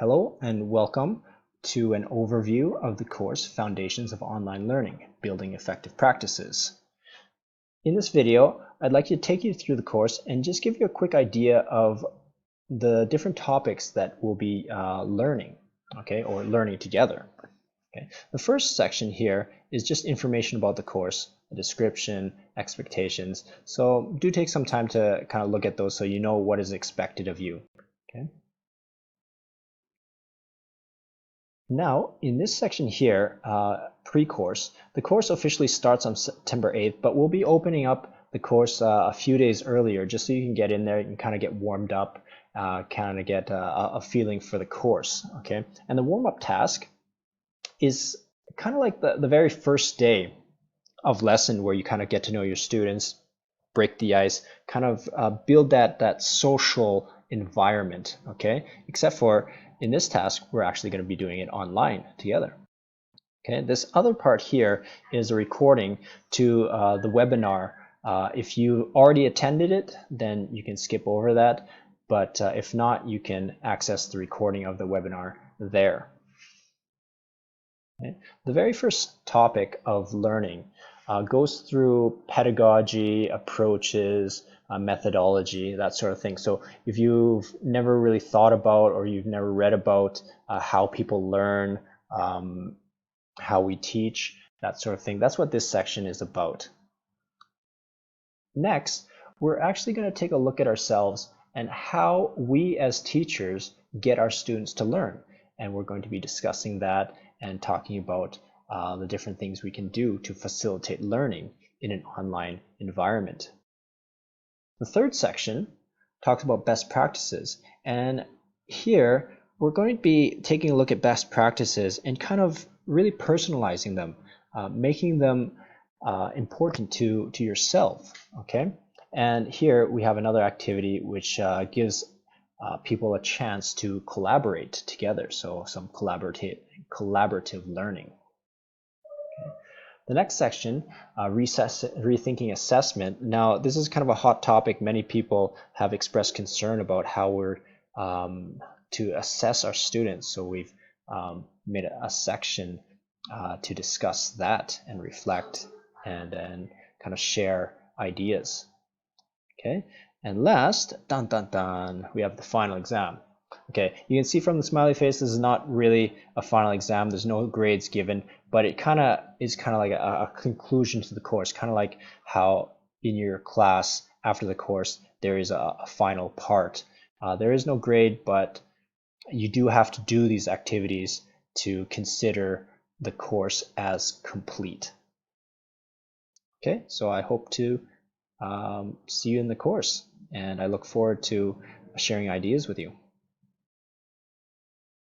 Hello and welcome to an overview of the course Foundations of Online Learning, Building Effective Practices. In this video, I'd like to take you through the course and just give you a quick idea of the different topics that we'll be learning, or learning together. The first section here is just information about the course, a description, expectations. So do take some time to kind of look at those so you know what is expected of you. Now, in this section here, pre-course, the course officially starts on September 8th, but we'll be opening up the course a few days earlier just so you can get in there and kind of get warmed up, kind of get a feeling for the course, okay? And the warm-up task is kind of like the very first day of lesson where you kind of get to know your students, break the ice, kind of build that social environment, okay? Except for in this task, we're actually going to be doing it online together. Okay, this other part here is a recording to the webinar. If you already attended it, then you can skip over that. But if not, you can access the recording of the webinar there. Okay. The very first topic of learning goes through pedagogy, approaches, methodology, that sort of thing. So if you've never really thought about or you've never read about how people learn, how we teach, that sort of thing, that's what this section is about. Next, we're actually going to take a look at ourselves and how we as teachers get our students to learn. And we're going to be discussing that and talking about the different things we can do to facilitate learning in an online environment. The third section talks about best practices, and here we're going to be taking a look at best practices and kind of really personalizing them, making them important to yourself, okay? And here we have another activity which gives people a chance to collaborate together, so some collaborative learning. The next section, rethinking assessment. Now, this is kind of a hot topic. Many people have expressed concern about how we're to assess our students. So we've made a section to discuss that and reflect and kind of share ideas. Okay, and last, dun dun dun, we have the final exam. Okay, you can see from the smiley face, this is not really a final exam. There's no grades given, but it kind of is kind of like a conclusion to the course, kind of like how in your class after the course there is a final part. There is no grade, but you do have to do these activities to consider the course as complete. Okay, so I hope to see you in the course, and I look forward to sharing ideas with you.